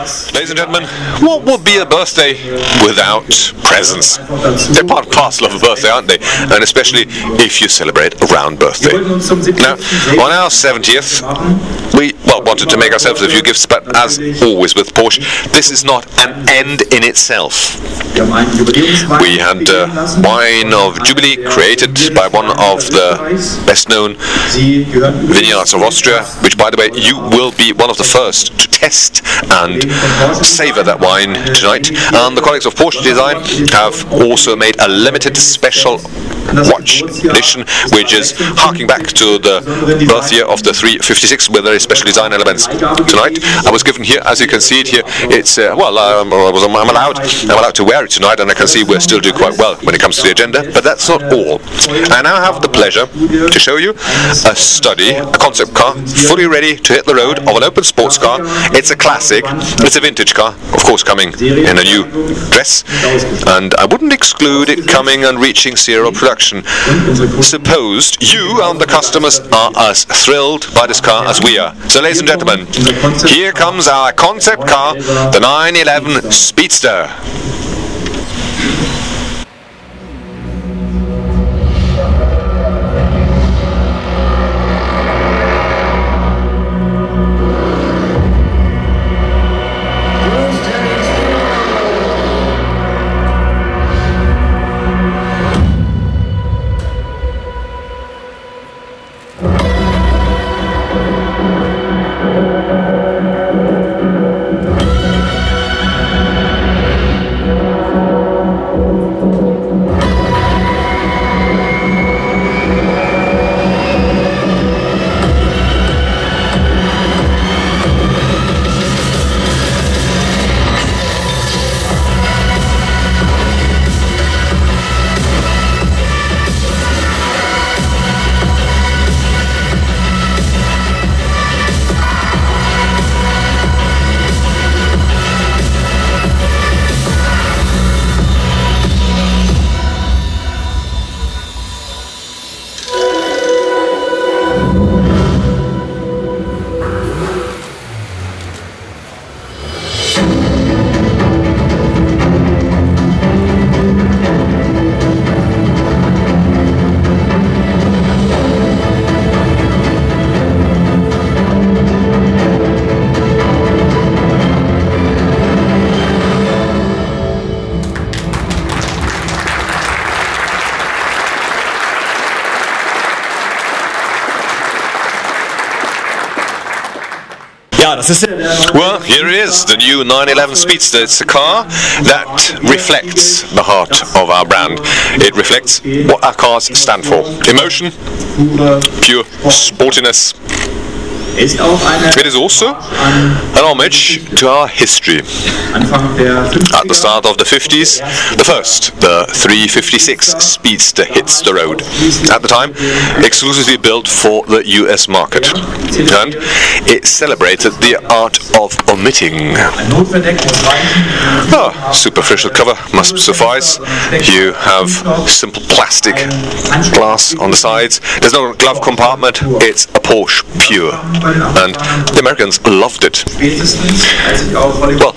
Ladies and gentlemen, what would be a birthday without presents? They're part and parcel of a birthday, aren't they? And especially if you celebrate a round birthday. Now, on our 70th, we wanted to make ourselves a few gifts, but as always with Porsche, this is not an end in itself. We had wine of Jubilee created by one of the best-known vineyards of Austria, which, by the way, you will be one of the first to test and savor that wine tonight. And the colleagues of Porsche Design have also made a limited special watch edition, which is harking back to the birth year of the 356 with very special design elements. Tonight, I was given here, as you can see it here, it's I'm allowed to wear it tonight, and I can see we're still doing quite well when it comes to the agenda. But that's not all. I now have the pleasure to show you a study, a concept car, fully ready to hit the road, of an open sports car. It's a classic. It's a vintage car, of course, coming in a new dress, and I wouldn't exclude it coming and reaching serial production. Supposed you and the customers are as thrilled by this car as we are. So, ladies and gentlemen, here comes our concept car, the 911 Speedster. Well, here it is, the new 911 Speedster. It's a car that reflects the heart of our brand. It reflects what our cars stand for. Emotion, pure sportiness. It is also an homage to our history. At the start of the 50s, the 356 Speedster hits the road. At the time, exclusively built for the US market. And it celebrated the art of omitting. Superficial cover must suffice. You have simple plastic glass on the sides. There's no glove compartment. It's a Porsche pure. And the Americans loved it. Well,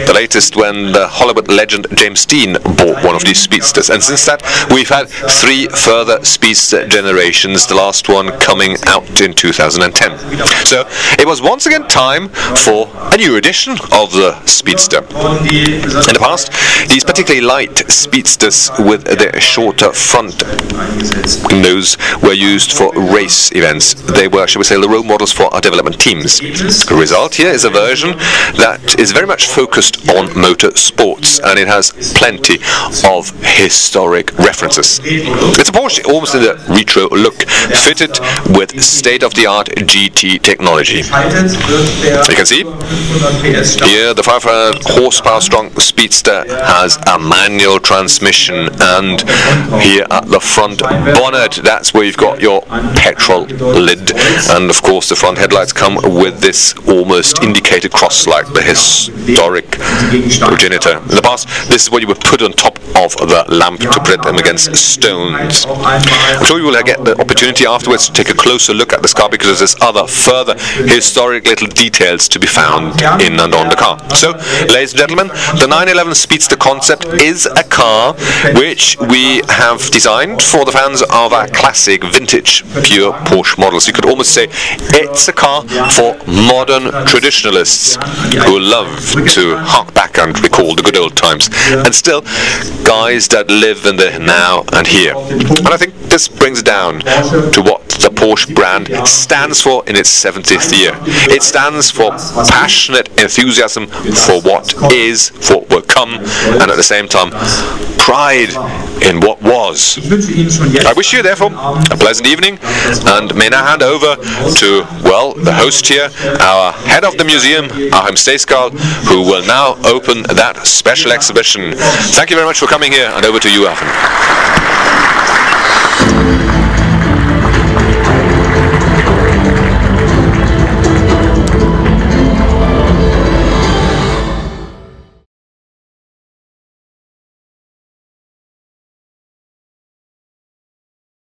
the latest when the Hollywood legend James Dean bought one of these Speedsters, and since that we've had 3 further Speedster generations, the last one coming out in 2010. So it was once again time for a new edition of the Speedster. In the past, these particularly light Speedsters with their shorter front nose were used for race events. They were, shall we say, the role models for our development teams. The result here is a version that is very much focused on motor sports, and it has plenty of historic references. It's a Porsche almost in a retro look, fitted with state-of-the-art GT technology. You can see here the 500 horsepower strong Speedster has a manual transmission, and here at the front bonnet, that's where you've got your petrol lid, and of course the front headlights come with this almost indicated cross like the historic progenitor. In the past, this is what you would put on top of the lamp to protect them against stones. I'm sure you will get the opportunity afterwards to take a closer look at this car, because there's other further historic little details to be found in and on the car. So, ladies and gentlemen, the 911 Speedster Concept is a car which we have designed for the fans of our classic vintage pure Porsche models. You could almost say it's a car for modern traditionalists who love to hark back and recall the good old times, and still guys that live in the now and here. And I think this brings down to what the Porsche brand stands for in its 70th year. It stands for passionate enthusiasm for what is, for what will come, and at the same time pride in what was. I wish you therefore a pleasant evening, and may now hand over to, well, the host here, our head of the museum, Achim Steiskal, who will now open that special exhibition. Thank you very much for coming here, and over to you, Achim.